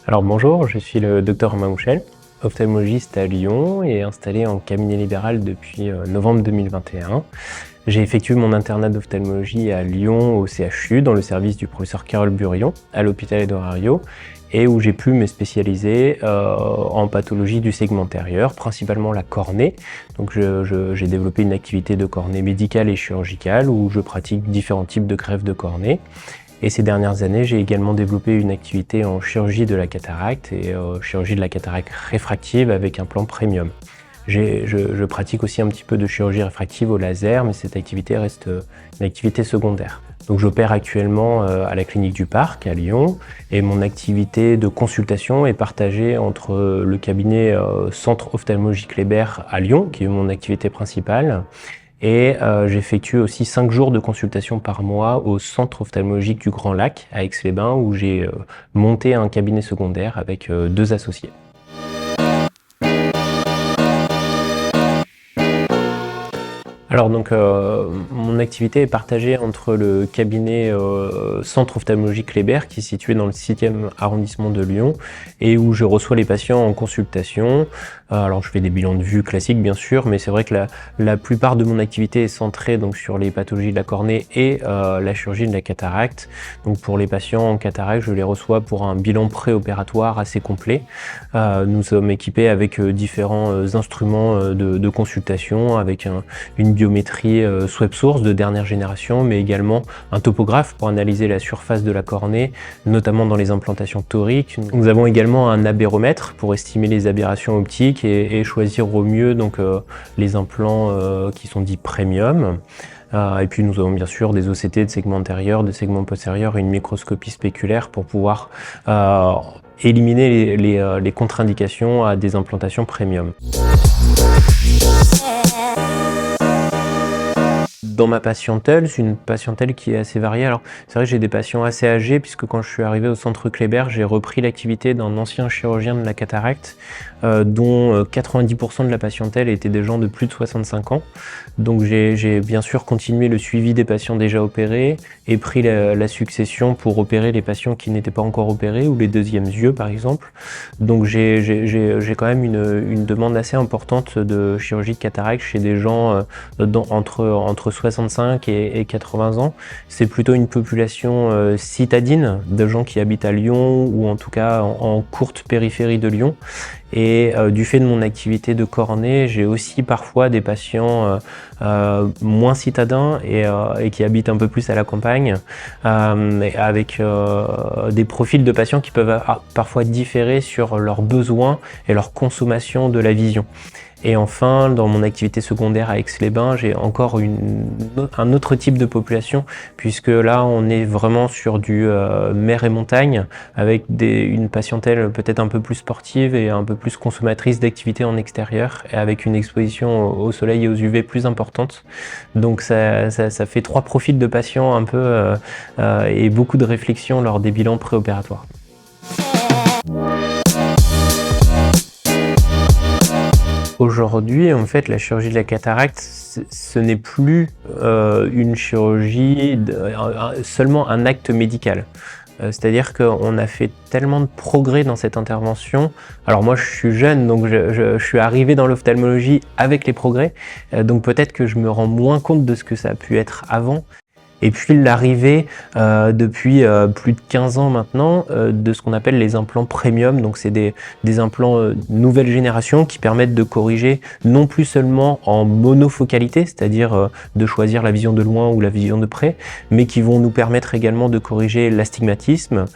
Alors bonjour, je suis le docteur Romain Mouchel, ophtalmologiste à Lyon et installé en cabinet libéral depuis novembre 2021. J'ai effectué mon internat d'ophtalmologie à Lyon au CHU dans le service du professeur Carole Burion à l'hôpital Édouard Herriot et où j'ai pu me spécialiser en pathologie du segment antérieur, principalement la cornée. Donc j'ai développé une activité de cornée médicale et chirurgicale où je pratique différents types de greffes de cornée. Et ces dernières années, j'ai également développé une activité en chirurgie de la cataracte et chirurgie de la cataracte réfractive avec un plan premium. Je pratique aussi un petit peu de chirurgie réfractive au laser, mais cette activité reste une activité secondaire. Donc j'opère actuellement à la clinique du Parc à Lyon et mon activité de consultation est partagée entre le cabinet Centre Ophtalmologie Kléber à Lyon, qui est mon activité principale, et j'effectue aussi 5 jours de consultation par mois au centre ophtalmologique du Grand Lac à Aix-les-Bains où j'ai monté un cabinet secondaire avec 2 associés. Alors donc mon activité est partagée entre le cabinet Centre Ophtalmologie Kléber qui est situé dans le 6e arrondissement de Lyon et où je reçois les patients en consultation. Alors je fais des bilans de vue classiques bien sûr, mais c'est vrai que la plupart de mon activité est centrée donc sur les pathologies de la cornée et la chirurgie de la cataracte. Donc pour les patients en cataracte, je les reçois pour un bilan préopératoire assez complet. Nous sommes équipés avec différents instruments de consultation, avec une biométrie web source de dernière génération, mais également un topographe pour analyser la surface de la cornée, notamment dans les implantations toriques. Nous avons également un aberromètre pour estimer les aberrations optiques et choisir au mieux donc, les implants qui sont dits premium. Et puis nous avons bien sûr des OCT de segment antérieur, de segment postérieur et une microscopie spéculaire pour pouvoir éliminer les contre-indications à des implantations premium. Dans ma patientèle, c'est une patientèle qui est assez variée. Alors c'est vrai que j'ai des patients assez âgés puisque quand je suis arrivé au centre Kléber, j'ai repris l'activité d'un ancien chirurgien de la cataracte dont 90% de la patientèle étaient des gens de plus de 65 ans. Donc j'ai bien sûr continué le suivi des patients déjà opérés et pris la succession pour opérer les patients qui n'étaient pas encore opérés ou les deuxièmes yeux par exemple. Donc j'ai quand même une demande assez importante de chirurgie de cataracte chez des gens entre 65 et 80 ans. C'est plutôt une population citadine de gens qui habitent à Lyon ou en tout cas en courte périphérie de Lyon. Et du fait de mon activité de cornée, j'ai aussi parfois des patients moins citadins et qui habitent un peu plus à la campagne, avec des profils de patients qui peuvent parfois différer sur leurs besoins et leur consommation de la vision. Et enfin, dans mon activité secondaire à Aix-les-Bains, j'ai encore un autre type de population, puisque là, on est vraiment sur du mer et montagne, avec une patientèle peut-être un peu plus sportive et un peu plus consommatrice d'activités en extérieur, et avec une exposition au soleil et aux UV plus importante. Donc ça fait 3 profils de patients un peu et beaucoup de réflexions lors des bilans préopératoires. Aujourd'hui, en fait, la chirurgie de la cataracte, ce n'est plus une chirurgie, seulement un acte médical. C'est-à-dire qu'on a fait tellement de progrès dans cette intervention. Alors moi, je suis jeune, donc je suis arrivé dans l'ophtalmologie avec les progrès. Donc peut-être que je me rends moins compte de ce que ça a pu être avant. Et puis l'arrivée depuis plus de 15 ans maintenant de ce qu'on appelle les implants premium. Donc c'est des implants nouvelle génération qui permettent de corriger non plus seulement en monofocalité, c'est-à-dire de choisir la vision de loin ou la vision de près, mais qui vont nous permettre également de corriger l'astigmatisme,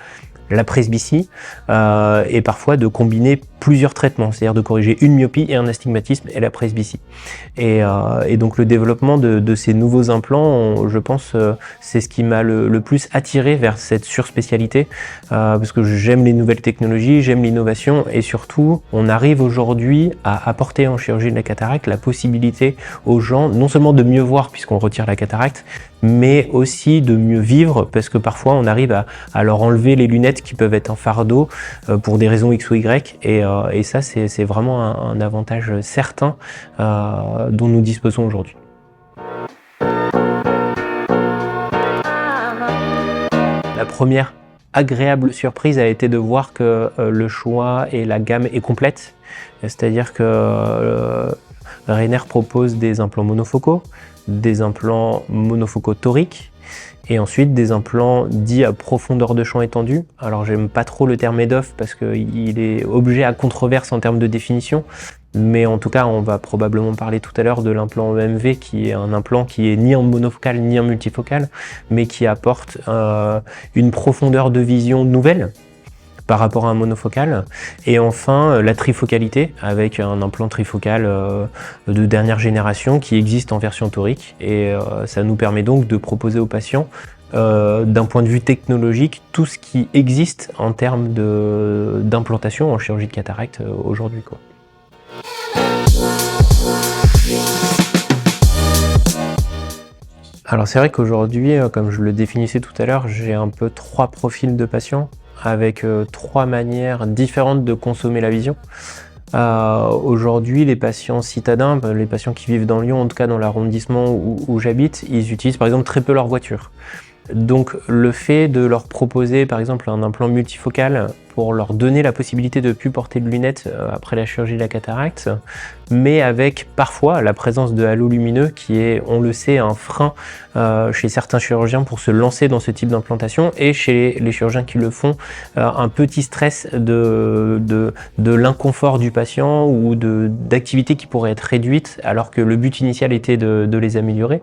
la presbytie et parfois de combiner plusieurs traitements, c'est-à-dire de corriger une myopie et un astigmatisme et la presbytie. Et donc le développement de ces nouveaux implants, je pense, c'est ce qui m'a le plus attiré vers cette surspécialité, parce que j'aime les nouvelles technologies, j'aime l'innovation et surtout, on arrive aujourd'hui à apporter en chirurgie de la cataracte la possibilité aux gens non seulement de mieux voir puisqu'on retire la cataracte, mais aussi de mieux vivre parce que parfois on arrive à leur enlever les lunettes qui peuvent être un fardeau pour des raisons X ou Y et ça c'est vraiment un avantage certain dont nous disposons aujourd'hui. La première agréable surprise a été de voir que le choix et la gamme est complète. C'est-à-dire que Rainer propose des implants monofocaux, des implants monofocaux toriques, et ensuite des implants dits à profondeur de champ étendue. Alors j'aime pas trop le terme EDOF parce qu'il est objet à controverse en termes de définition, mais en tout cas on va probablement parler tout à l'heure de l'implant EMV, qui est un implant qui est ni en monofocal ni en multifocal, mais qui apporte une profondeur de vision nouvelle par rapport à un monofocal. Et enfin la trifocalité avec un implant trifocal de dernière génération qui existe en version torique, et ça nous permet donc de proposer aux patients d'un point de vue technologique tout ce qui existe en termes d'implantation en chirurgie de cataracte aujourd'hui, quoi. Alors c'est vrai qu'aujourd'hui, comme je le définissais tout à l'heure, j'ai un peu 3 profils de patients avec 3 manières différentes de consommer la vision. Aujourd'hui, les patients citadins, les patients qui vivent dans Lyon, en tout cas dans l'arrondissement où j'habite, ils utilisent par exemple très peu leur voiture. Donc le fait de leur proposer par exemple un implant multifocal pour leur donner la possibilité de ne plus porter de lunettes après la chirurgie de la cataracte, mais avec parfois la présence de halos lumineux qui est, on le sait, un frein chez certains chirurgiens pour se lancer dans ce type d'implantation, et chez les chirurgiens qui le font, un petit stress de l'inconfort du patient ou d'activités qui pourraient être réduites alors que le but initial était de les améliorer.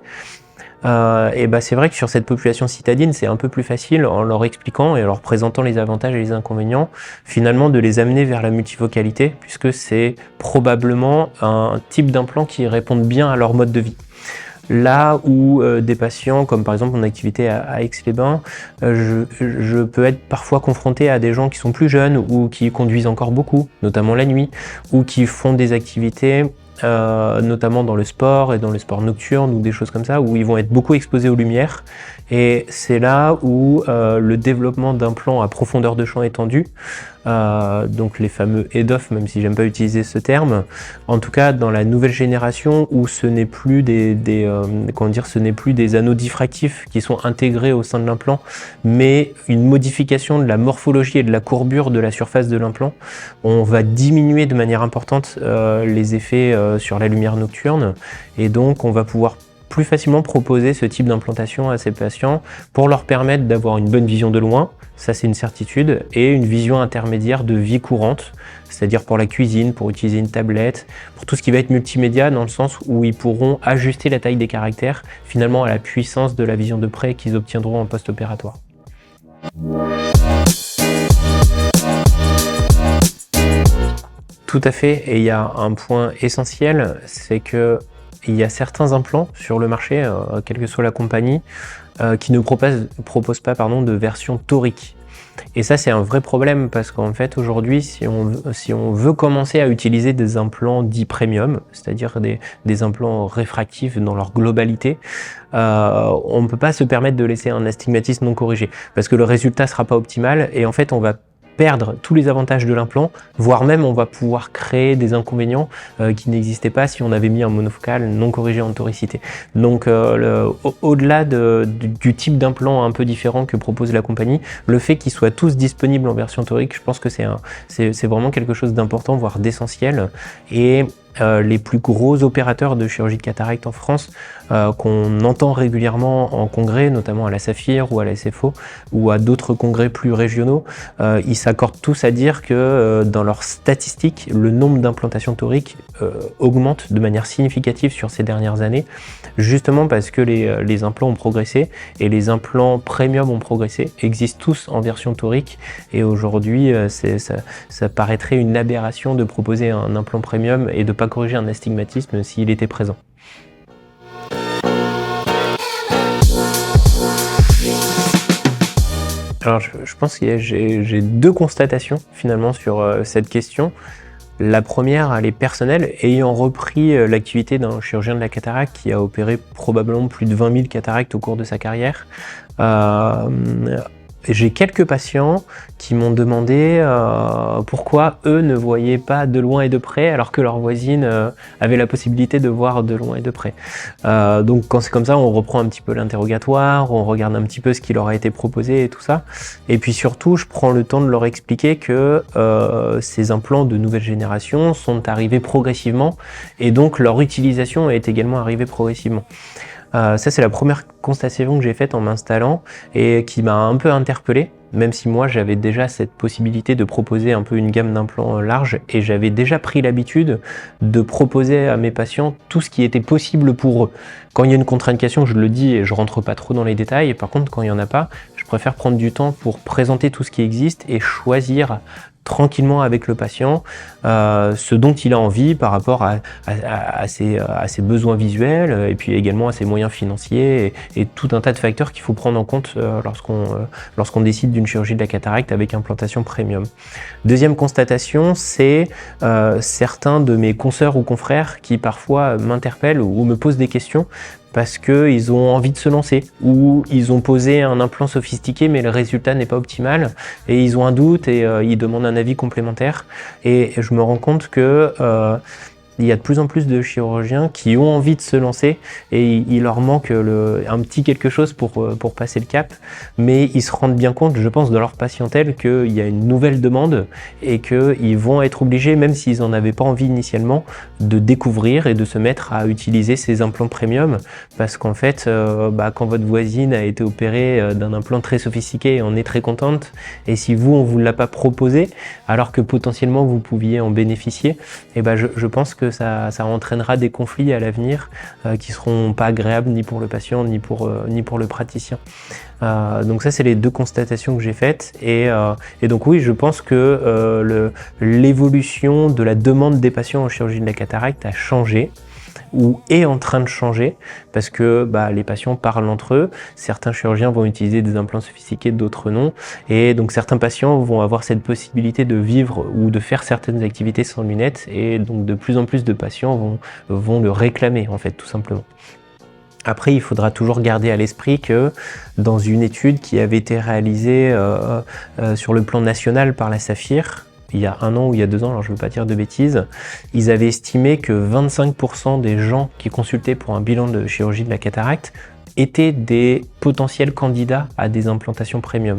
Et bah c'est vrai que sur cette population citadine, c'est un peu plus facile, en leur expliquant et en leur présentant les avantages et les inconvénients, finalement de les amener vers la multifocalité, puisque c'est probablement un type d'implant qui répond bien à leur mode de vie. Là où des patients, comme par exemple mon activité à Aix-les-Bains, je peux être parfois confronté à des gens qui sont plus jeunes ou qui conduisent encore beaucoup, notamment la nuit, ou qui font des activités notamment dans le sport et dans le sport nocturne ou des choses comme ça, où ils vont être beaucoup exposés aux lumières. Et c'est là où le développement d'implants à profondeur de champ étendue, donc les fameux EDOF, même si j'aime pas utiliser ce terme, en tout cas dans la nouvelle génération où ce n'est plus ce n'est plus des anneaux diffractifs qui sont intégrés au sein de l'implant, mais une modification de la morphologie et de la courbure de la surface de l'implant, on va diminuer de manière importante les effets sur la lumière nocturne, et donc on va pouvoir plus facilement proposer ce type d'implantation à ces patients pour leur permettre d'avoir une bonne vision de loin, ça c'est une certitude, et une vision intermédiaire de vie courante, c'est-à-dire pour la cuisine, pour utiliser une tablette, pour tout ce qui va être multimédia, dans le sens où ils pourront ajuster la taille des caractères finalement à la puissance de la vision de près qu'ils obtiendront en post-opératoire. Tout à fait, et il y a un point essentiel, c'est que il y a certains implants sur le marché, quelle que soit la compagnie, qui ne proposent pas de version torique. Et ça c'est un vrai problème, parce qu'en fait aujourd'hui, si on veut commencer à utiliser des implants dits premium, c'est-à-dire des implants réfractifs dans leur globalité, on ne peut pas se permettre de laisser un astigmatisme non corrigé, parce que le résultat sera pas optimal, et en fait on va perdre tous les avantages de l'implant, voire même on va pouvoir créer des inconvénients qui n'existaient pas si on avait mis un monofocal non corrigé en toricité. Donc au-delà du type d'implant un peu différent que propose la compagnie, le fait qu'ils soient tous disponibles en version torique, je pense que c'est vraiment quelque chose d'important, voire d'essentiel. Et les plus gros opérateurs de chirurgie de cataracte en France, qu'on entend régulièrement en congrès, notamment à la Saphir ou à la SFO ou à d'autres congrès plus régionaux, ils s'accordent tous à dire que dans leurs statistiques, le nombre d'implantations toriques augmente de manière significative sur ces dernières années, justement parce que les implants ont progressé, et les implants premium ont progressé, existent tous en version torique, et aujourd'hui ça paraîtrait une aberration de proposer un implant premium et de pas corriger un astigmatisme s'il était présent. Alors je pense que j'ai 2 constatations finalement sur cette question. La première, elle est personnelle, ayant repris l'activité d'un chirurgien de la cataracte qui a opéré probablement plus de 20 000 cataractes au cours de sa carrière. j'ai quelques patients qui m'ont demandé pourquoi eux ne voyaient pas de loin et de près alors que leurs voisines avaient la possibilité de voir de loin et de près. Donc quand c'est comme ça, on reprend un petit peu l'interrogatoire, on regarde un petit peu ce qui leur a été proposé et tout ça. Et puis surtout, je prends le temps de leur expliquer que ces implants de nouvelle génération sont arrivés progressivement et donc leur utilisation est également arrivée progressivement. Ça, c'est la première constatation que j'ai faite en m'installant et qui m'a un peu interpellé, même si moi j'avais déjà cette possibilité de proposer un peu une gamme d'implants large et j'avais déjà pris l'habitude de proposer à mes patients tout ce qui était possible pour eux. Quand il y a une contre-indication, je le dis et je rentre pas trop dans les détails. Par contre, quand il y en a pas, je préfère prendre du temps pour présenter tout ce qui existe et choisir tranquillement avec le patient ce dont il a envie par rapport à ses besoins visuels et puis également à ses moyens financiers et tout un tas de facteurs qu'il faut prendre en compte lorsqu'on décide d'une chirurgie de la cataracte avec implantation premium. Deuxième constatation, c'est certains de mes consoeurs ou confrères qui parfois m'interpellent ou me posent des questions parce qu'ils ont envie de se lancer ou ils ont posé un implant sophistiqué mais le résultat n'est pas optimal et ils ont un doute et ils demandent un avis complémentaire et je me rends compte que il y a de plus en plus de chirurgiens qui ont envie de se lancer et il leur manque un petit quelque chose pour passer le cap, mais ils se rendent bien compte, je pense, de leur patientèle qu'il y a une nouvelle demande et qu'ils vont être obligés, même s'ils n'en avaient pas envie initialement, de découvrir et de se mettre à utiliser ces implants premium parce qu'en fait, quand votre voisine a été opérée d'un implant très sophistiqué et en est très contente et si vous, on ne vous l'a pas proposé alors que potentiellement vous pouviez en bénéficier, et je pense que ça entraînera des conflits à l'avenir qui seront pas agréables ni pour le patient ni pour le praticien. Donc ça, c'est les deux constatations que j'ai faites et donc oui, je pense que l'évolution de la demande des patients en chirurgie de la cataracte a changé ou est en train de changer parce que les patients parlent entre eux, certains chirurgiens vont utiliser des implants sophistiqués, d'autres non, et donc certains patients vont avoir cette possibilité de vivre ou de faire certaines activités sans lunettes et donc de plus en plus de patients vont le réclamer en fait tout simplement. Après, il faudra toujours garder à l'esprit que dans une étude qui avait été réalisée sur le plan national par la Saphir, il y a 1 an ou il y a 2 ans, alors je ne veux pas dire de bêtises, ils avaient estimé que 25% des gens qui consultaient pour un bilan de chirurgie de la cataracte étaient des potentiels candidats à des implantations premium.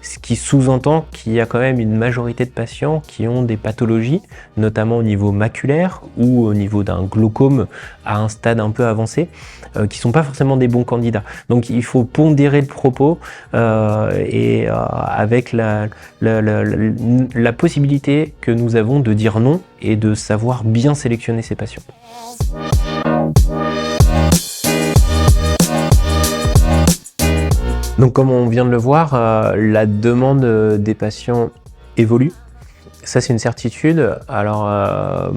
Ce qui sous-entend qu'il y a quand même une majorité de patients qui ont des pathologies, notamment au niveau maculaire ou au niveau d'un glaucome à un stade un peu avancé, qui ne sont pas forcément des bons candidats. Donc il faut pondérer le propos avec la possibilité que nous avons de dire non et de savoir bien sélectionner ces patients. Donc comme on vient de le voir, la demande des patients évolue. Ça, c'est une certitude. Alors,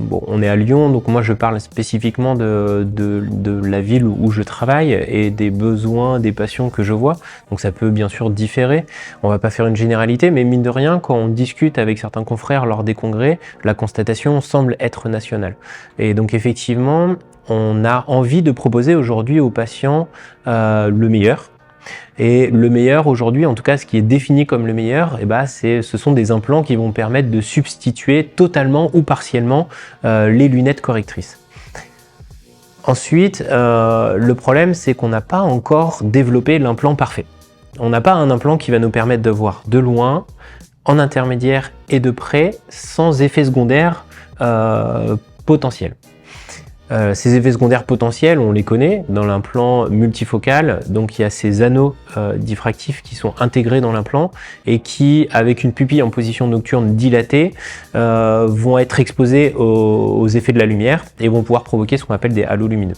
on est à Lyon, donc moi je parle spécifiquement de la ville où je travaille et des besoins des patients que je vois. Donc ça peut bien sûr différer. On va pas faire une généralité, mais mine de rien, quand on discute avec certains confrères lors des congrès, la constatation semble être nationale. Et donc effectivement, on a envie de proposer aujourd'hui aux patients le meilleur. Et le meilleur aujourd'hui, en tout cas ce qui est défini comme le meilleur, ce sont des implants qui vont permettre de substituer totalement ou partiellement les lunettes correctrices. Ensuite, le problème c'est qu'on n'a pas encore développé l'implant parfait. On n'a pas un implant qui va nous permettre de voir de loin, en intermédiaire et de près, sans effets secondaires potentiels. Ces effets secondaires potentiels, on les connaît dans l'implant multifocal, donc il y a ces anneaux diffractifs qui sont intégrés dans l'implant et qui, avec une pupille en position nocturne dilatée, vont être exposés aux effets de la lumière et vont pouvoir provoquer ce qu'on appelle des halos lumineux.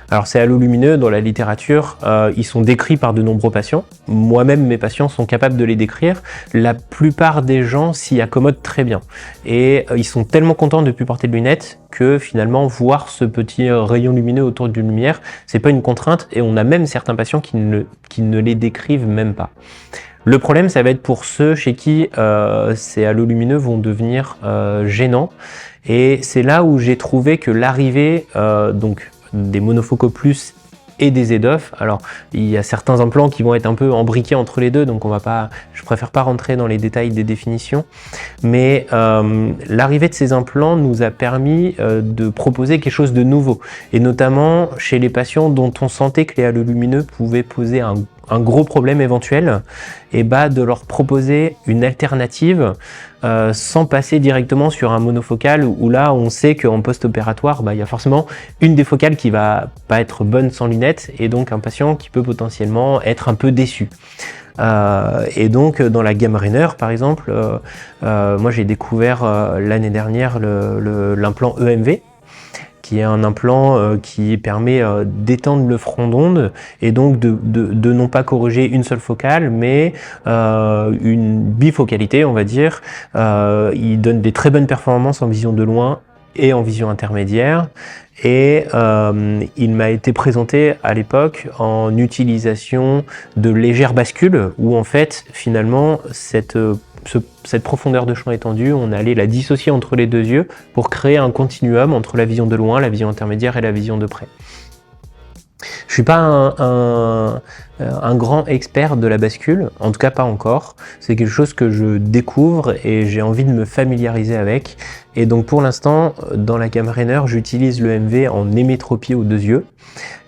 Alors ces halos lumineux, dans la littérature, ils sont décrits par de nombreux patients. Moi-même, mes patients sont capables de les décrire. La plupart des gens s'y accommodent très bien. Et ils sont tellement contents de ne plus porter de lunettes que finalement, voir ce petit rayon lumineux autour d'une lumière, c'est pas une contrainte. Et on a même certains patients qui ne les décrivent même pas. Le problème, ça va être pour ceux chez qui ces halos lumineux vont devenir gênants. Et c'est là où j'ai trouvé que l'arrivée des monofocaux plus et des EDOF. Alors, il y a certains implants qui vont être un peu embriqués entre les deux, donc je préfère pas rentrer dans les détails des définitions. Mais l'arrivée de ces implants nous a permis de proposer quelque chose de nouveau, et notamment chez les patients dont on sentait que les halos lumineux pouvaient poser un gros problème éventuel, et de leur proposer une alternative sans passer directement sur un monofocal où là on sait qu'en post-opératoire il y a forcément une des focales qui va pas être bonne sans lunettes, et donc un patient qui peut potentiellement être un peu déçu. Et donc dans la gamme Rainer par exemple, moi j'ai découvert l'année dernière l'implant EMV, qui est un implant qui permet d'étendre le front d'onde et donc de non pas corriger une seule focale, mais une bifocalité, on va dire. Il donne des très bonnes performances en vision de loin et en vision intermédiaire. Et il m'a été présenté à l'époque en utilisation de légères bascules, où en fait, finalement, cette profondeur de champ étendue, on allait la dissocier entre les deux yeux pour créer un continuum entre la vision de loin, la vision intermédiaire et la vision de près. Je suis pas un grand expert de la bascule, en tout cas pas encore. C'est quelque chose que je découvre et j'ai envie de me familiariser avec. Et donc pour l'instant, dans la gamme Rainer, j'utilise le MV en hémétropie aux deux yeux,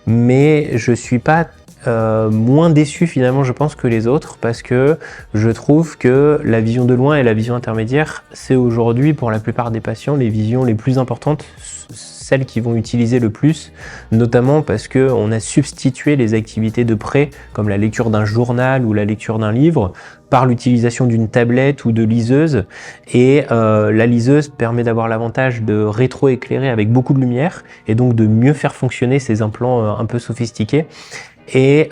mais je suis pas moins déçu finalement, je pense, que les autres, parce que je trouve que la vision de loin et la vision intermédiaire, c'est aujourd'hui pour la plupart des patients les visions les plus importantes, celles qui vont utiliser le plus, notamment parce qu'on a substitué les activités de près, comme la lecture d'un journal ou la lecture d'un livre, par l'utilisation d'une tablette ou de liseuse. Et la liseuse permet d'avoir l'avantage de rétro-éclairer avec beaucoup de lumière, et donc de mieux faire fonctionner ces implants un peu sophistiqués. Et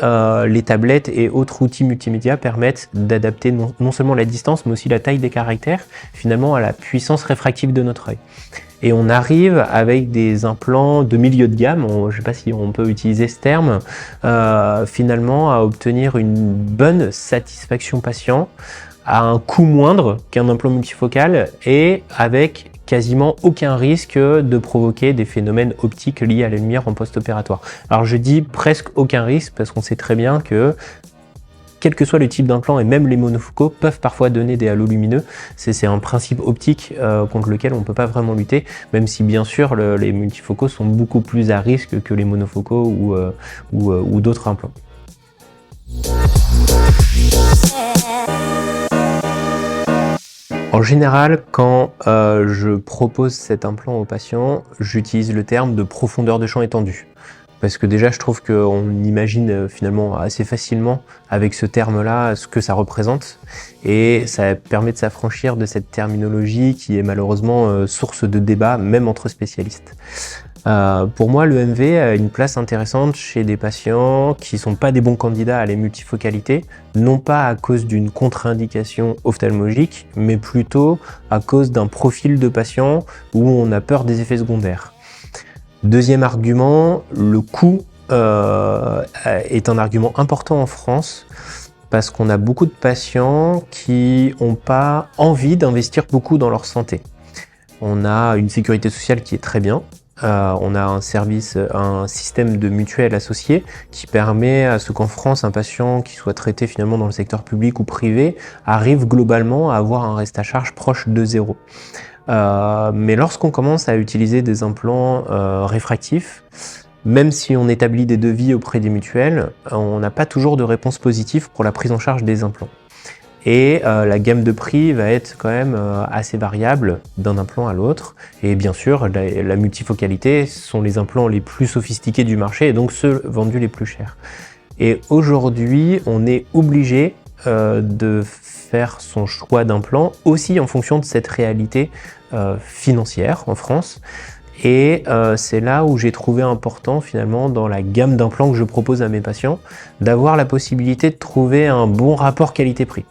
les tablettes et autres outils multimédia permettent d'adapter non seulement la distance, mais aussi la taille des caractères, finalement à la puissance réfractive de notre œil. Et on arrive avec des implants de milieu de gamme, je ne sais pas si on peut utiliser ce terme, finalement à obtenir une bonne satisfaction patient à un coût moindre qu'un implant multifocal et avec quasiment aucun risque de provoquer des phénomènes optiques liés à la lumière en post-opératoire. Alors je dis presque aucun risque parce qu'on sait très bien que quel que soit le type d'implant, et même les monofocaux peuvent parfois donner des halos lumineux. C'est un principe optique contre lequel on ne peut pas vraiment lutter, même si bien sûr les multifocaux sont beaucoup plus à risque que les monofocaux ou d'autres implants. En général, quand je propose cet implant aux patients, j'utilise le terme de profondeur de champ étendue. Parce que déjà, je trouve qu'on imagine finalement assez facilement avec ce terme-là ce que ça représente. Et ça permet de s'affranchir de cette terminologie qui est malheureusement source de débat, même entre spécialistes. Pour moi, le MV a une place intéressante chez des patients qui ne sont pas des bons candidats à la multifocalité, non pas à cause d'une contre-indication ophtalmologique, mais plutôt à cause d'un profil de patient où on a peur des effets secondaires. Deuxième argument, le coût est un argument important en France parce qu'on a beaucoup de patients qui n'ont pas envie d'investir beaucoup dans leur santé. On a une sécurité sociale qui est très bien. On a un système de mutuelle associé qui permet à ce qu'en France, un patient qui soit traité finalement dans le secteur public ou privé arrive globalement à avoir un reste à charge proche de zéro. Mais lorsqu'on commence à utiliser des implants réfractifs, même si on établit des devis auprès des mutuelles, on n'a pas toujours de réponse positive pour la prise en charge des implants. Et la gamme de prix va être quand même assez variable d'un implant à l'autre. Et bien sûr, la multifocalité sont les implants les plus sophistiqués du marché et donc ceux vendus les plus chers. Et aujourd'hui, on est obligé de faire son choix d'implant aussi en fonction de cette réalité financière en France. Et c'est là où j'ai trouvé important finalement dans la gamme d'implants que je propose à mes patients d'avoir la possibilité de trouver un bon rapport qualité-prix.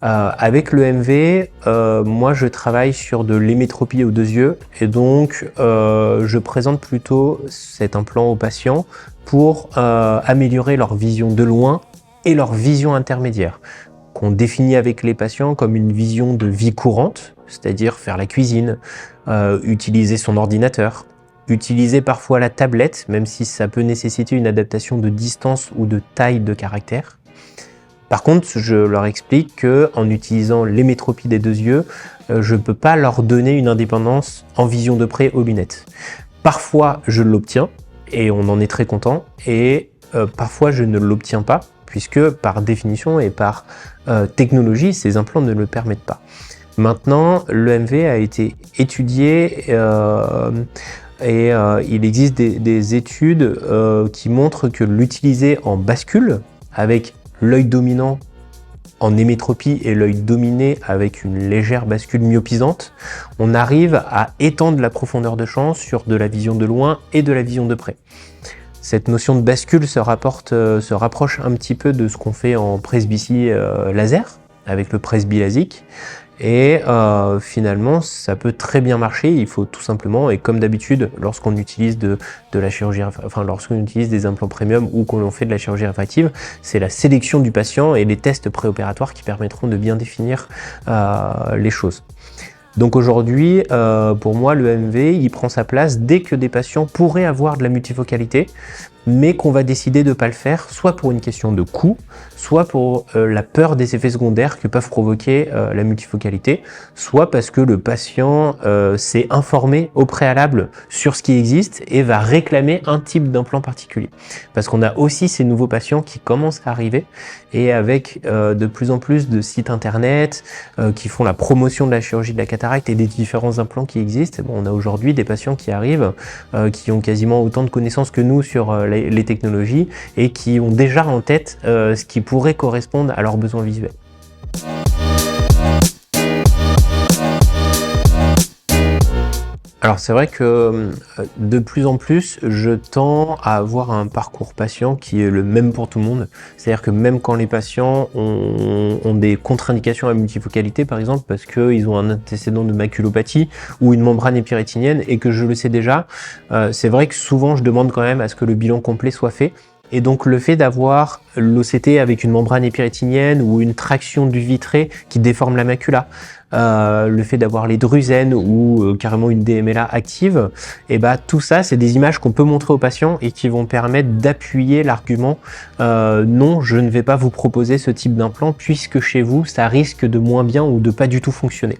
Avec le MV, moi je travaille sur de l'hémétropie aux deux yeux et donc je présente plutôt cet implant aux patients pour améliorer leur vision de loin et leur vision intermédiaire, qu'on définit avec les patients comme une vision de vie courante, c'est-à-dire faire la cuisine, utiliser son ordinateur, utiliser parfois la tablette, même si ça peut nécessiter une adaptation de distance ou de taille de caractère. Par contre, je leur explique qu'en utilisant l'hémétropie des 2 yeux, je ne peux pas leur donner une indépendance en vision de près aux lunettes. Parfois, je l'obtiens, et on en est très content, et parfois, je ne l'obtiens pas, puisque par définition et par technologie, ces implants ne le permettent pas. Maintenant, l'EMV a été étudié et il existe des études qui montrent que l'utiliser en bascule, avec l'œil dominant en hémétropie et l'œil dominé avec une légère bascule myopisante, on arrive à étendre la profondeur de champ sur de la vision de loin et de la vision de près. Cette notion de bascule se rapproche un petit peu de ce qu'on fait en presbytie laser, avec le presbyLASIK. Et finalement, ça peut très bien marcher. Il faut tout simplement, et comme d'habitude, lorsqu'on utilise de la chirurgie, enfin lorsqu'on utilise des implants premium ou qu'on fait de la chirurgie réfractive, c'est la sélection du patient et les tests préopératoires qui permettront de bien définir les choses. Donc aujourd'hui, pour moi, le MV, il prend sa place dès que des patients pourraient avoir de la multifocalité, mais qu'on va décider de ne pas le faire, soit pour une question de coût, soit pour la peur des effets secondaires que peuvent provoquer la multifocalité, soit parce que le patient s'est informé au préalable sur ce qui existe et va réclamer un type d'implant particulier. Parce qu'on a aussi ces nouveaux patients qui commencent à arriver, et avec de plus en plus de sites internet qui font la promotion de la chirurgie de la cataracte et des différents implants qui existent, bon, on a aujourd'hui des patients qui arrivent, qui ont quasiment autant de connaissances que nous sur les technologies et qui ont déjà en tête ce qui pourrait correspondre à leurs besoins visuels. Alors c'est vrai que de plus en plus, je tends à avoir un parcours patient qui est le même pour tout le monde. C'est-à-dire que même quand les patients ont des contre-indications à multifocalité, par exemple, parce qu'ils ont un antécédent de maculopathie ou une membrane épirétinienne et que je le sais déjà, c'est vrai que souvent je demande quand même à ce que le bilan complet soit fait. Et donc le fait d'avoir l'OCT avec une membrane épirétinienne ou une traction du vitré qui déforme la macula, le fait d'avoir les drusènes ou carrément une DMLA active, et bah tout ça c'est des images qu'on peut montrer aux patients et qui vont permettre d'appuyer l'argument non, je ne vais pas vous proposer ce type d'implant puisque chez vous ça risque de moins bien ou de pas du tout fonctionner.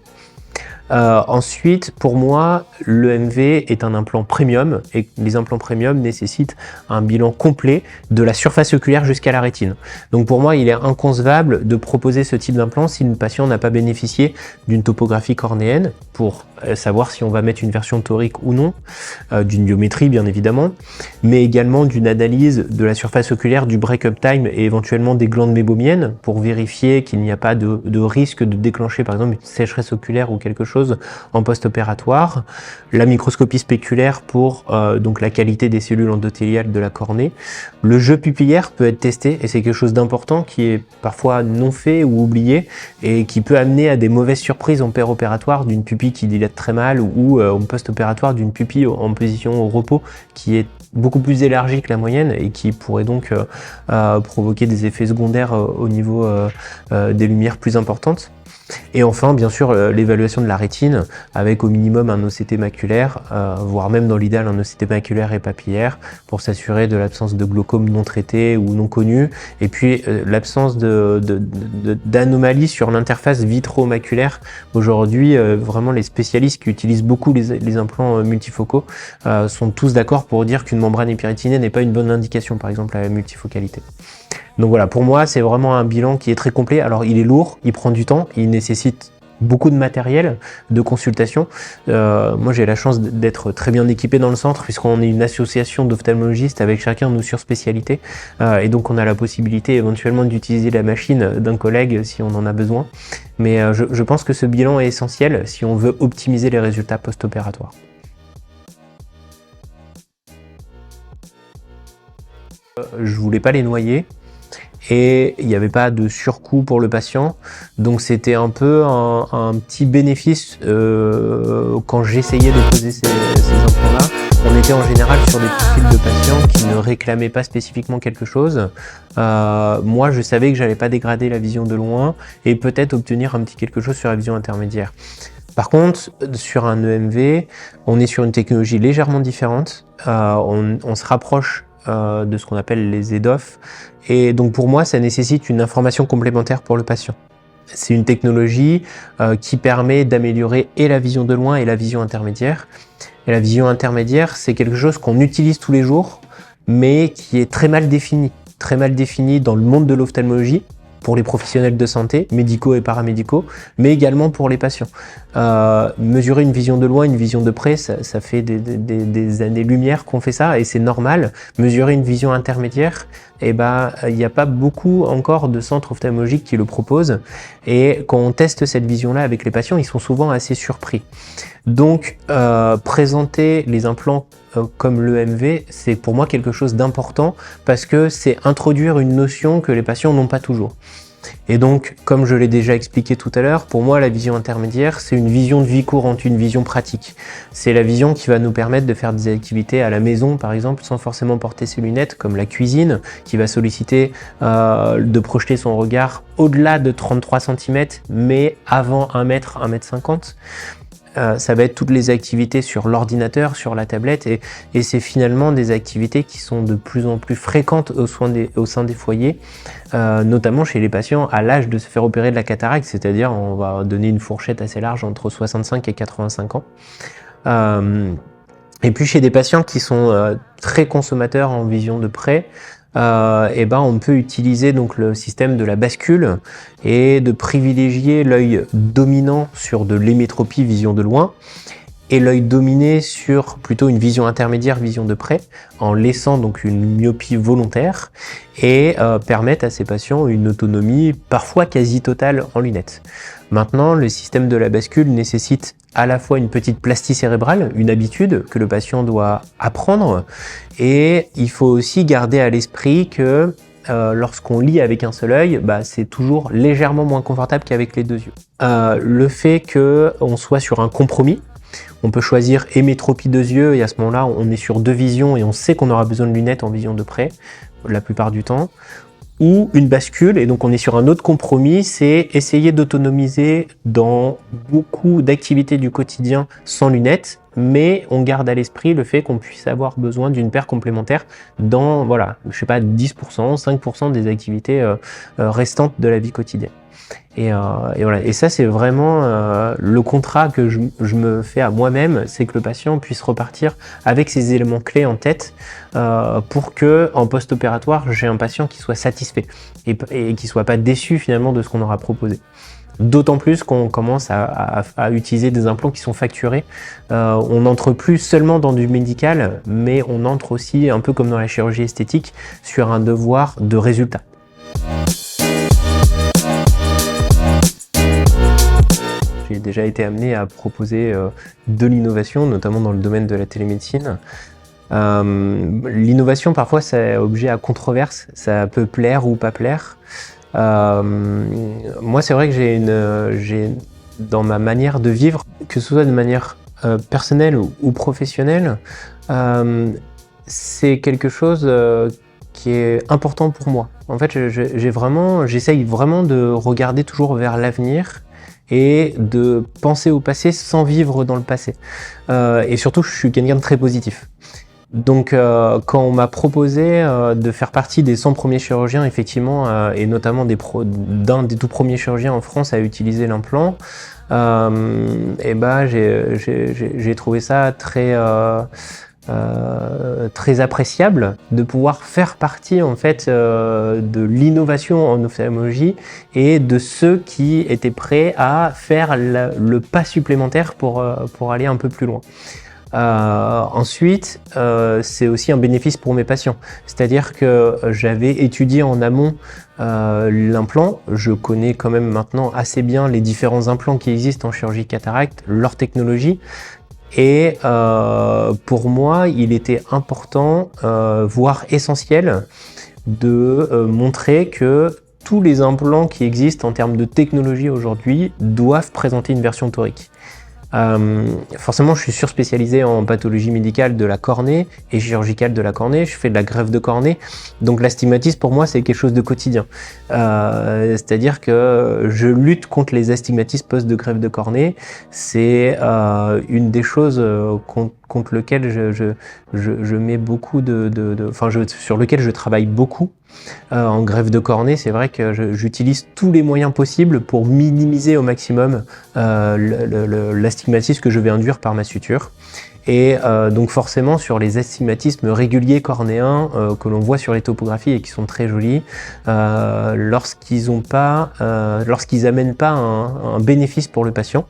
Ensuite, pour moi, l'EMV est un implant premium et les implants premium nécessitent un bilan complet de la surface oculaire jusqu'à la rétine. Donc pour moi, il est inconcevable de proposer ce type d'implant si le patient n'a pas bénéficié d'une topographie cornéenne pour savoir si on va mettre une version torique ou non, d'une biométrie bien évidemment, mais également d'une analyse de la surface oculaire, du break-up time et éventuellement des glandes mébomiennes pour vérifier qu'il n'y a pas de risque de déclencher par exemple une sécheresse oculaire ou quelque chose en post-opératoire, la microscopie spéculaire pour donc la qualité des cellules endothéliales de la cornée. Le jeu pupillaire peut être testé et c'est quelque chose d'important qui est parfois non fait ou oublié et qui peut amener à des mauvaises surprises en péropératoire d'une pupille qui dilate très mal ou en post-opératoire d'une pupille en position au repos qui est beaucoup plus élargie que la moyenne et qui pourrait donc provoquer des effets secondaires au niveau des lumières plus importantes. Et enfin, bien sûr, l'évaluation de la rétine avec au minimum un OCT maculaire, voire même dans l'idéal un OCT maculaire et papillaire pour s'assurer de l'absence de glaucome non traité ou non connu et puis l'absence d'anomalies sur l'interface vitro-maculaire. Aujourd'hui, vraiment les spécialistes qui utilisent beaucoup les implants multifocaux sont tous d'accord pour dire qu'une membrane épirétinienne n'est pas une bonne indication, par exemple, à la multifocalité. Donc voilà, pour moi, c'est vraiment un bilan qui est très complet. Alors, il est lourd, il prend du temps, il nécessite beaucoup de matériel, de consultation. Moi, j'ai la chance d'être très bien équipé dans le centre puisqu'on est une association d'ophtalmologistes avec chacun nos surspécialités. Et donc, on a la possibilité éventuellement d'utiliser la machine d'un collègue si on en a besoin. Mais je pense que ce bilan est essentiel si on veut optimiser les résultats post-opératoires. Je voulais pas les noyer. Et il n'y avait pas de surcoût pour le patient, donc c'était un peu un petit bénéfice quand j'essayais de poser ces implants-là. On était en général sur des profils de patients qui ne réclamaient pas spécifiquement quelque chose. Moi, je savais que j'allais pas dégrader la vision de loin et peut-être obtenir un petit quelque chose sur la vision intermédiaire. Par contre, sur un EMV, on est sur une technologie légèrement différente. On se rapproche de ce qu'on appelle les EDOF. Et donc pour moi, ça nécessite une information complémentaire pour le patient. C'est une technologie qui permet d'améliorer et la vision de loin et la vision intermédiaire. Et la vision intermédiaire, c'est quelque chose qu'on utilise tous les jours, mais qui est très mal défini dans le monde de l'ophtalmologie, pour les professionnels de santé, médicaux et paramédicaux, mais également pour les patients. Mesurer une vision de loin, une vision de près, ça fait des années-lumière qu'on fait ça, et c'est normal. Mesurer une vision intermédiaire, il n'y a pas beaucoup encore de centres ophtalmologiques qui le proposent, et quand on teste cette vision-là avec les patients, ils sont souvent assez surpris. Donc, présenter les implants comme l'EMV, c'est pour moi quelque chose d'important parce que c'est introduire une notion que les patients n'ont pas toujours. Et donc, comme je l'ai déjà expliqué tout à l'heure, pour moi, la vision intermédiaire, c'est une vision de vie courante, une vision pratique. C'est la vision qui va nous permettre de faire des activités à la maison, par exemple, sans forcément porter ses lunettes, comme la cuisine, qui va solliciter de projeter son regard au-delà de 33 cm, mais avant 1 mètre, 1 mètre 50. Ça va être toutes les activités sur l'ordinateur, sur la tablette, et c'est finalement des activités qui sont de plus en plus fréquentes au sein des foyers, notamment chez les patients à l'âge de se faire opérer de la cataracte, c'est-à-dire on va donner une fourchette assez large entre 65 et 85 ans. Et puis chez des patients qui sont très consommateurs en vision de près, on peut utiliser donc le système de la bascule et de privilégier l'œil dominant sur de l'hémétropie, vision de loin, et l'œil dominé sur plutôt une vision intermédiaire, vision de près, en laissant donc une myopie volontaire, et permettre à ces patients une autonomie parfois quasi totale en lunettes. Maintenant, le système de la bascule nécessite à la fois une petite plastie cérébrale, une habitude que le patient doit apprendre, et il faut aussi garder à l'esprit que lorsqu'on lit avec un seul œil, c'est toujours légèrement moins confortable qu'avec les deux yeux. Le fait qu'on soit sur un compromis, on peut choisir hémétropie deux yeux, et à ce moment-là, on est sur deux visions et on sait qu'on aura besoin de lunettes en vision de près, la plupart du temps, ou une bascule, et donc on est sur un autre compromis, c'est essayer d'autonomiser dans beaucoup d'activités du quotidien sans lunettes, mais on garde à l'esprit le fait qu'on puisse avoir besoin d'une paire complémentaire dans, 10%, 5% des activités restantes de la vie quotidienne. Et ça c'est vraiment le contrat que je me fais à moi-même, c'est que le patient puisse repartir avec ces éléments clés en tête pour que en post-opératoire j'ai un patient qui soit satisfait et qui soit pas déçu finalement de ce qu'on aura proposé. D'autant plus qu'on commence à utiliser des implants qui sont facturés. On n'entre plus seulement dans du médical, mais on entre aussi, un peu comme dans la chirurgie esthétique, sur un devoir de résultat. J'ai déjà été amené à proposer de l'innovation, notamment dans le domaine de la télémédecine. L'innovation, parfois, c'est objet à controverse. Ça peut plaire ou pas plaire. Moi, c'est vrai que j'ai dans ma manière de vivre, que ce soit de manière personnelle ou professionnelle, c'est quelque chose qui est important pour moi. En fait, j'essaye vraiment de regarder toujours vers l'avenir et de penser au passé sans vivre dans le passé. Et surtout, je suis quelqu'un de très positif. Donc, quand on m'a proposé de faire partie des 100 premiers chirurgiens, effectivement, et notamment d'un des tout premiers chirurgiens en France à utiliser l'implant, j'ai trouvé ça très appréciable de pouvoir faire partie en fait de l'innovation en ophtalmologie et de ceux qui étaient prêts à faire le pas supplémentaire pour aller un peu plus loin. Ensuite, c'est aussi un bénéfice pour mes patients, c'est-à-dire que j'avais étudié en amont l'implant, je connais quand même maintenant assez bien les différents implants qui existent en chirurgie cataracte, leur technologie. Et pour moi, il était important, voire essentiel, de montrer que tous les implants qui existent en termes de technologie aujourd'hui doivent présenter une version torique. Forcément, je suis surspécialisé en pathologie médicale de la cornée et chirurgicale de la cornée. Je fais de la greffe de cornée. Donc l'astigmatisme, pour moi, c'est quelque chose de quotidien. C'est-à-dire que je lutte contre les astigmatismes post de greffe de cornée. C'est une des choses contre lequel je mets beaucoup sur lequel je travaille beaucoup. En greffe de cornée, c'est vrai que j'utilise tous les moyens possibles pour minimiser au maximum l'astigmatisme que je vais induire par ma suture. Et donc forcément sur les astigmatismes réguliers cornéens que l'on voit sur les topographies et qui sont très jolis, lorsqu'ils amènent pas un bénéfice pour le patient,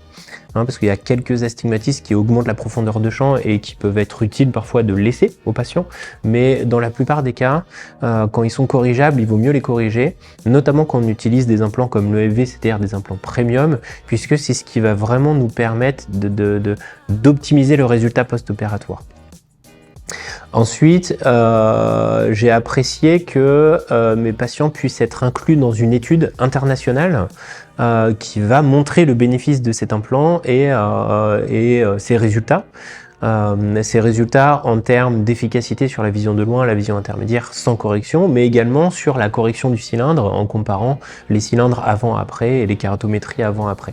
parce qu'il y a quelques astigmatismes qui augmentent la profondeur de champ et qui peuvent être utiles parfois de laisser aux patients, mais dans la plupart des cas, quand ils sont corrigeables, il vaut mieux les corriger, notamment quand on utilise des implants comme l'EFV, c'est-à-dire des implants premium, puisque c'est ce qui va vraiment nous permettre d'optimiser le résultat post-opératoire. Ensuite, j'ai apprécié que mes patients puissent être inclus dans une étude internationale qui va montrer le bénéfice de cet implant et ses résultats. Ces résultats en termes d'efficacité sur la vision de loin, la vision intermédiaire sans correction, mais également sur la correction du cylindre en comparant les cylindres avant-après et les kératométries avant-après.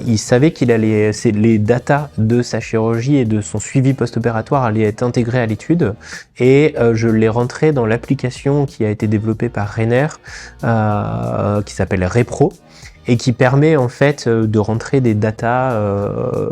Il savait les datas de sa chirurgie et de son suivi post-opératoire allaient être intégrés à l'étude et je l'ai rentré dans l'application qui a été développée par Rainer qui s'appelle Repro et qui permet en fait de rentrer des datas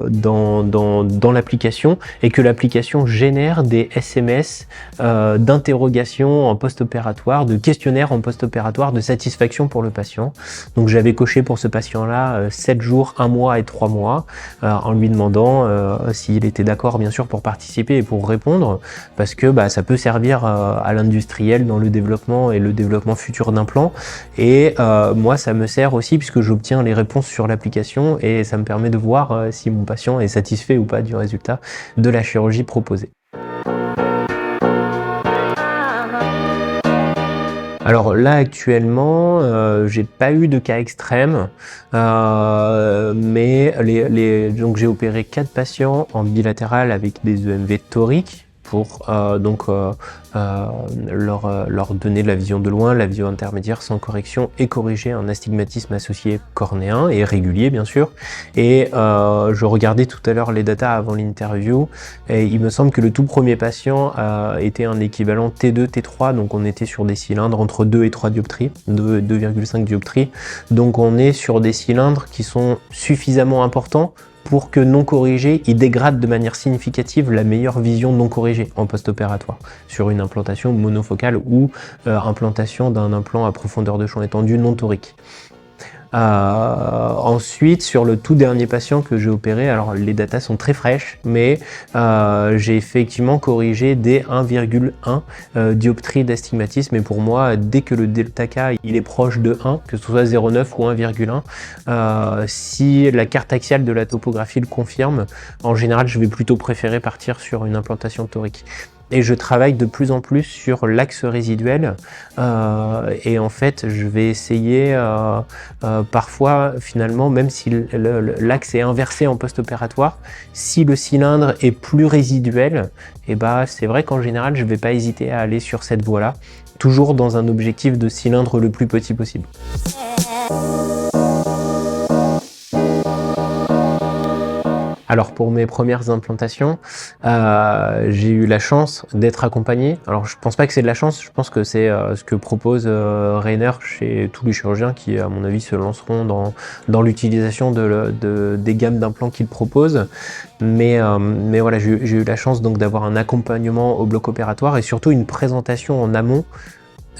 dans l'application et que l'application génère des SMS d'interrogation en post-opératoire, de questionnaires en post-opératoire, de satisfaction pour le patient. Donc j'avais coché pour ce patient-là 7 jours, 1 mois et 3 mois en lui demandant s'il était d'accord bien sûr pour participer et pour répondre parce que ça peut servir à l'industriel dans le développement et le développement futur d'implants et moi ça me sert aussi puisque j'obtiens les réponses sur l'application et ça me permet de voir si mon patient est satisfait ou pas du résultat de la chirurgie proposée. Alors là actuellement, j'ai pas eu de cas extrême, mais donc j'ai opéré 4 patients en bilatéral avec des EMV toriques pour leur donner de la vision de loin, la vision intermédiaire sans correction et corriger un astigmatisme associé cornéen et régulier bien sûr. Et je regardais tout à l'heure les datas avant l'interview et il me semble que le tout premier patient était un équivalent T2, T3, donc on était sur des cylindres entre 2 et 3 dioptries, 2,5 dioptries. Donc on est sur des cylindres qui sont suffisamment importants pour que non corrigé, il dégrade de manière significative la meilleure vision non corrigée en post-opératoire sur une implantation monofocale ou implantation d'un implant à profondeur de champ étendue non torique. Ensuite, sur le tout dernier patient que j'ai opéré, alors les datas sont très fraîches, mais j'ai effectivement corrigé dès 1,1 dioptrie d'astigmatisme. Et pour moi, dès que le delta K il est proche de 1, que ce soit 0,9 ou 1,1, si la carte axiale de la topographie le confirme, en général, je vais plutôt préférer partir sur une implantation torique. Et je travaille de plus en plus sur l'axe résiduel et en fait je vais essayer parfois finalement même si l'axe est inversé en post-opératoire, si le cylindre est plus résiduel, et c'est vrai qu'en général je vais pas hésiter à aller sur cette voie là, toujours dans un objectif de cylindre le plus petit possible. Alors pour mes premières implantations, j'ai eu la chance d'être accompagné. Alors je pense pas que c'est de la chance, je pense que c'est ce que propose Rainer chez tous les chirurgiens qui à mon avis se lanceront dans l'utilisation des gammes d'implants qu'il propose. Mais voilà, j'ai eu la chance donc d'avoir un accompagnement au bloc opératoire et surtout une présentation en amont,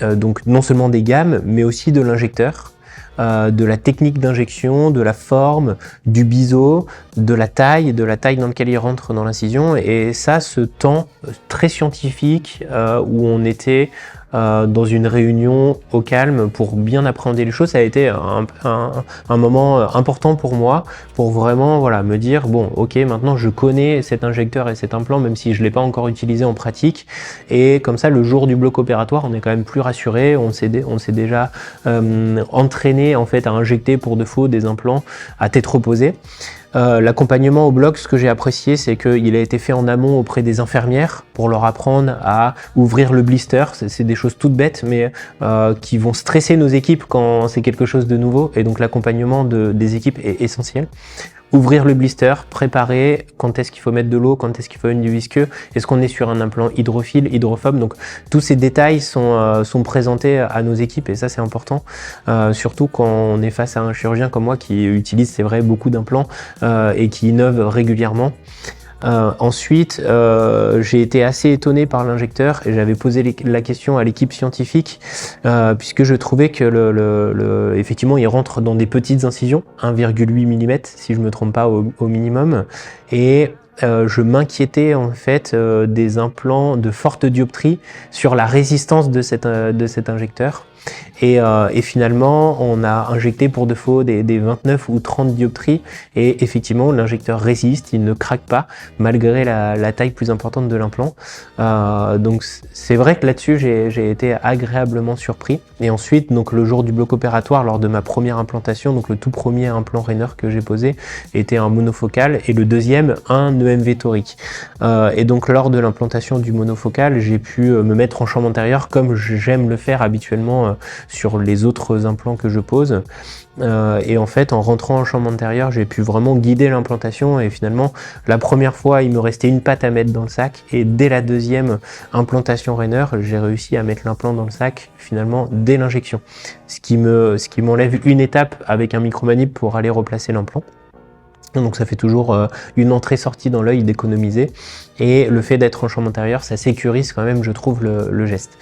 donc non seulement des gammes mais aussi de l'injecteur. De la technique d'injection, de la forme, du biseau, de la taille dans laquelle il rentre dans l'incision. Et ça, ce temps très scientifique où on était dans une réunion au calme pour bien appréhender les choses, ça a été un moment important pour moi, pour vraiment me dire bon ok, maintenant je connais cet injecteur et cet implant même si je ne l'ai pas encore utilisé en pratique, et comme ça le jour du bloc opératoire on est quand même plus rassuré, on s'est déjà entraîné en fait à injecter pour de faux des implants à tête reposée. L'accompagnement au bloc, ce que j'ai apprécié, c'est qu'il a été fait en amont auprès des infirmières pour leur apprendre à ouvrir le blister. C'est des choses toutes bêtes, mais qui vont stresser nos équipes quand c'est quelque chose de nouveau. Et donc l'accompagnement des équipes est essentiel. Ouvrir le blister, préparer quand est-ce qu'il faut mettre de l'eau, quand est-ce qu'il faut mettre du visqueux, est-ce qu'on est sur un implant hydrophile, hydrophobe. Donc tous ces détails sont présentés à nos équipes et ça c'est important, surtout quand on est face à un chirurgien comme moi qui utilise, c'est vrai, beaucoup d'implants et qui innove régulièrement. Ensuite, j'ai été assez étonné par l'injecteur et j'avais posé la question à l'équipe scientifique puisque je trouvais que effectivement il rentre dans des petites incisions, 1,8 mm si je me trompe pas au minimum, et je m'inquiétais en fait des implants de forte dioptrie sur la résistance de cet injecteur. Et finalement, on a injecté pour de faux des 29 ou 30 dioptries et effectivement, l'injecteur résiste, il ne craque pas malgré la taille plus importante de l'implant. Donc c'est vrai que là-dessus, j'ai été agréablement surpris. Et ensuite, donc le jour du bloc opératoire, lors de ma première implantation, donc le tout premier implant Rainer que j'ai posé était un monofocal et le deuxième, un EMV torique. Et donc lors de l'implantation du monofocal, j'ai pu me mettre en chambre antérieure comme j'aime le faire habituellement sur les autres implants que je pose. Et en fait, en rentrant en chambre antérieure, j'ai pu vraiment guider l'implantation et finalement, la première fois, il me restait une patte à mettre dans le sac et dès la deuxième implantation Rainer, j'ai réussi à mettre l'implant dans le sac finalement dès l'injection. Ce qui m'enlève une étape avec un micromanip pour aller replacer l'implant. Donc ça fait toujours une entrée-sortie dans l'œil d'économiser. Et le fait d'être en chambre antérieure, ça sécurise quand même, je trouve, le geste.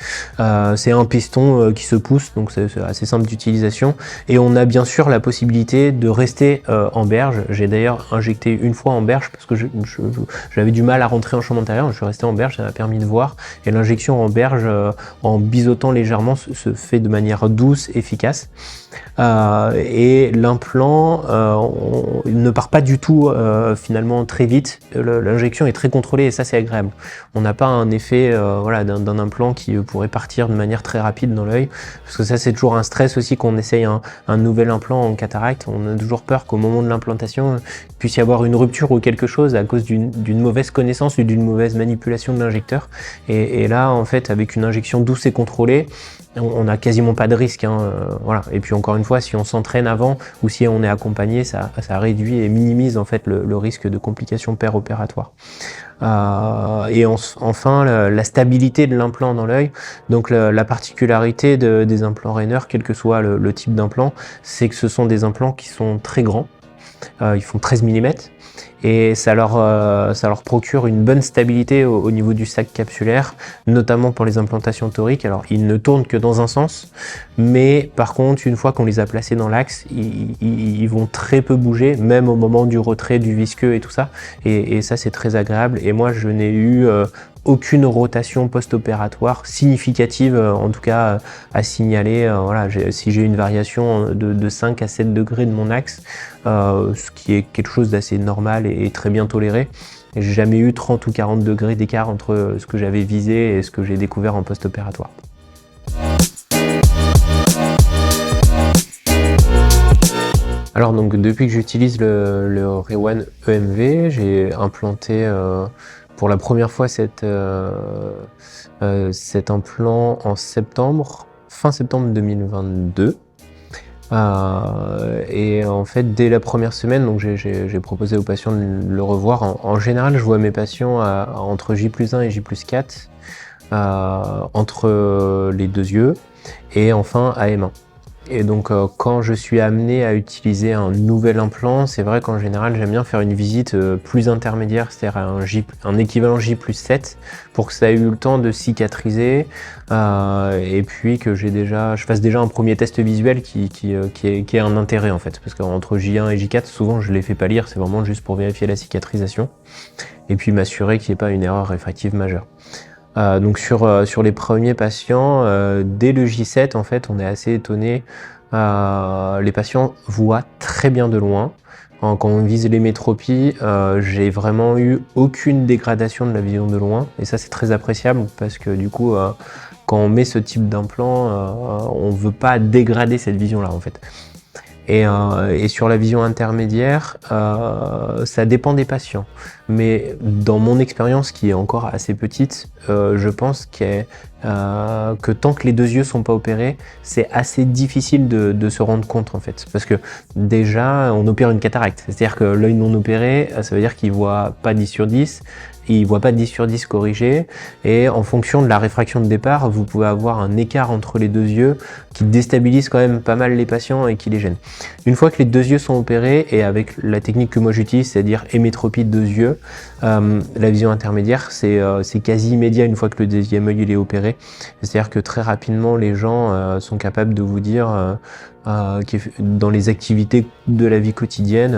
C'est un piston qui se pousse, donc c'est assez simple d'utilisation. Et on a bien sûr la possibilité de rester en berge. J'ai d'ailleurs injecté une fois en berge parce que j'avais du mal à rentrer en chambre antérieure. Je suis resté en berge, ça m'a permis de voir. Et l'injection en berge, en biseautant légèrement, se fait de manière douce, efficace. Et l'implant ne part pas du tout finalement très vite. L'injection est très contrôlée et ça c'est agréable. On n'a pas un effet voilà, d'un implant qui pourrait partir de manière très rapide dans l'œil, parce que ça c'est toujours un stress aussi qu'on essaye un nouvel implant en cataracte. On a toujours peur qu'au moment de l'implantation il puisse y avoir une rupture ou quelque chose à cause d'une mauvaise connaissance ou d'une mauvaise manipulation de l'injecteur. Et là en fait avec une injection douce et contrôlée, on n'a quasiment pas de risque, voilà. Et puis encore une fois, si on s'entraîne avant ou si on est accompagné, ça réduit et minimise en fait le risque de complications péropératoires. Et enfin, la stabilité de l'implant dans l'œil. Donc la particularité des implants Rainer, quel que soit le type d'implant, c'est que ce sont des implants qui sont très grands. Ils font 13 mm. Et ça leur procure une bonne stabilité au niveau du sac capsulaire, notamment pour les implantations toriques. Alors ils ne tournent que dans un sens, mais par contre une fois qu'on les a placés dans l'axe, ils vont très peu bouger, même au moment du retrait du visqueux et tout ça, et ça c'est très agréable. Et moi je n'ai eu aucune rotation post-opératoire significative, en tout cas à signaler. Voilà, si j'ai une variation de 5 à 7 degrés de mon axe, ce qui est quelque chose d'assez normal et très bien toléré. J'ai jamais eu 30 ou 40 degrés d'écart entre ce que j'avais visé et ce que j'ai découvert en post-opératoire. Alors donc depuis que j'utilise le Rewan EMV, j'ai implanté pour la première fois cet implant en septembre, fin septembre 2022. Et en fait, dès la première semaine, donc j'ai proposé aux patients de le revoir. En général, je vois mes patients entre J+1 et J+4, entre les deux yeux, et enfin à M1. Et donc quand je suis amené à utiliser un nouvel implant, c'est vrai qu'en général j'aime bien faire une visite plus intermédiaire, c'est-à-dire un équivalent J+7 pour que ça ait eu le temps de cicatriser et puis que je fasse déjà un premier test visuel qui ait un intérêt en fait, parce qu'entre J1 et J4 souvent je les fais pas lire, c'est vraiment juste pour vérifier la cicatrisation et puis m'assurer qu'il n'y ait pas une erreur réfractive majeure. Donc sur les premiers patients, dès le J7 en fait on est assez étonné. Les patients voient très bien de loin. Quand on vise les métropies, j'ai vraiment eu aucune dégradation de la vision de loin et ça c'est très appréciable parce que du coup quand on met ce type d'implant, on veut pas dégrader cette vision là en fait. Et sur la vision intermédiaire, ça dépend des patients. Mais dans mon expérience, qui est encore assez petite, je pense que tant que les deux yeux sont pas opérés, c'est assez difficile de se rendre compte en fait. Parce que déjà, on opère une cataracte. C'est-à-dire que l'œil non opéré, ça veut dire qu'il voit pas 10 sur 10, il voit pas 10 sur 10 corrigé, et en fonction de la réfraction de départ, vous pouvez avoir un écart entre les deux yeux qui déstabilise quand même pas mal les patients et qui les gêne. Une fois que les deux yeux sont opérés, et avec la technique que moi j'utilise, c'est-à-dire hémétropie de deux yeux, la vision intermédiaire, c'est quasi immédiat une fois que le deuxième œil il est opéré. C'est-à-dire que très rapidement, les gens sont capables de vous dire que dans les activités de la vie quotidienne,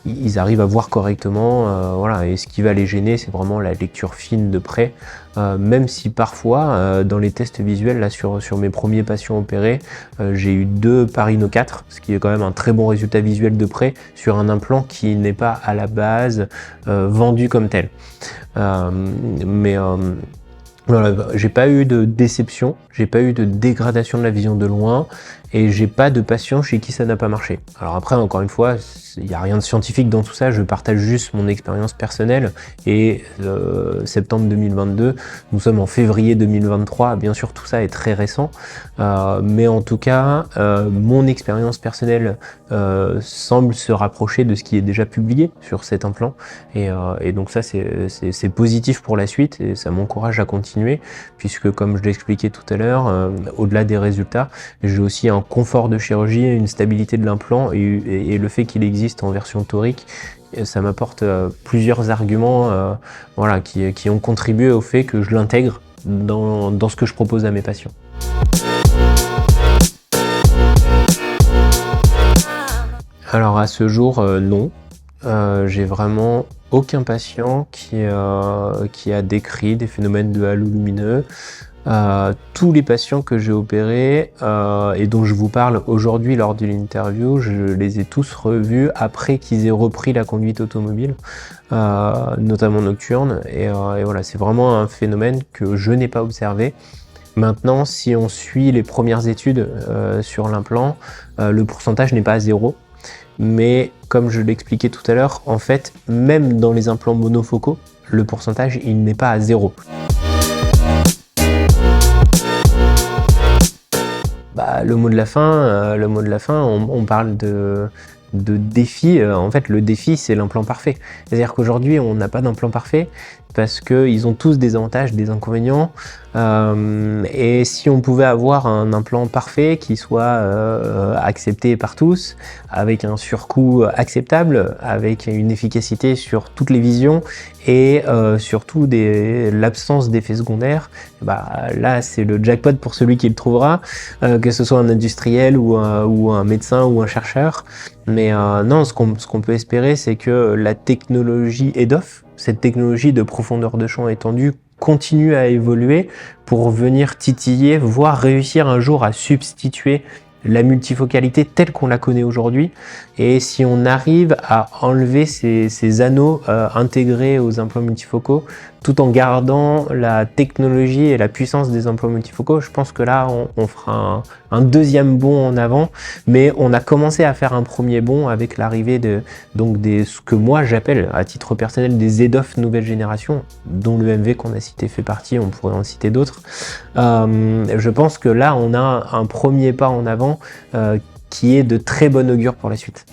ils arrivent à voir correctement, voilà. Et ce qui va les gêner, c'est vraiment la lecture fine de près, même si parfois, dans les tests visuels, là sur mes premiers patients opérés, j'ai eu 2 Parino 4, ce qui est quand même un très bon résultat visuel de près sur un implant qui n'est pas à la base vendu comme tel. Voilà, j'ai pas eu de déception, j'ai pas eu de dégradation de la vision de loin, et j'ai pas de patient chez qui ça n'a pas marché. Alors après, encore une fois, il n'y a rien de scientifique dans tout ça, je partage juste mon expérience personnelle, et septembre 2022, nous sommes en février 2023, bien sûr tout ça est très récent, mais en tout cas, mon expérience personnelle semble se rapprocher de ce qui est déjà publié sur cet implant, et donc ça c'est positif pour la suite, et ça m'encourage à continuer, puisque comme je l'ai expliqué tout à l'heure, au-delà des résultats, j'ai aussi un confort de chirurgie, une stabilité de l'implant, et le fait qu'il existe en version torique, ça m'apporte plusieurs arguments voilà, qui ont contribué au fait que je l'intègre dans ce que je propose à mes patients. Alors à ce jour, non. J'ai vraiment aucun patient qui a décrit des phénomènes de halo lumineux. Tous les patients que j'ai opérés et dont je vous parle aujourd'hui lors de l'interview, je les ai tous revus après qu'ils aient repris la conduite automobile, notamment nocturne, et voilà, c'est vraiment un phénomène que je n'ai pas observé. Maintenant, si on suit les premières études sur l'implant, le pourcentage n'est pas à 0. Mais comme je l'expliquais tout à l'heure, en fait, même dans les implants monofocaux, le pourcentage il n'est pas à 0. Le mot de la fin, on parle de défi. En fait, le défi, c'est l'implant parfait. C'est-à-dire qu'aujourd'hui, on n'a pas d'implant parfait parce qu'ils ont tous des avantages, des inconvénients. Et si on pouvait avoir un implant parfait qui soit accepté par tous, avec un surcoût acceptable, avec une efficacité sur toutes les visions et surtout l'absence d'effets secondaires, là c'est le jackpot pour celui qui le trouvera, que ce soit un industriel ou un médecin ou un chercheur. Mais non, ce qu'on peut espérer, c'est que la technologie EDOF, cette technologie de profondeur de champ étendue, continue à évoluer pour venir titiller, voire réussir un jour à substituer la multifocalité telle qu'on la connaît aujourd'hui. Et si on arrive à enlever ces anneaux intégrés aux implants multifocaux, tout en gardant la technologie et la puissance des implants multifocaux, je pense que là, on fera un deuxième bond en avant. Mais on a commencé à faire un premier bond avec l'arrivée ce que moi j'appelle, à titre personnel, des EDOF nouvelle génération, dont le MV qu'on a cité fait partie, on pourrait en citer d'autres. Je pense que là, on a un premier pas en avant qui est de très bon augure pour la suite.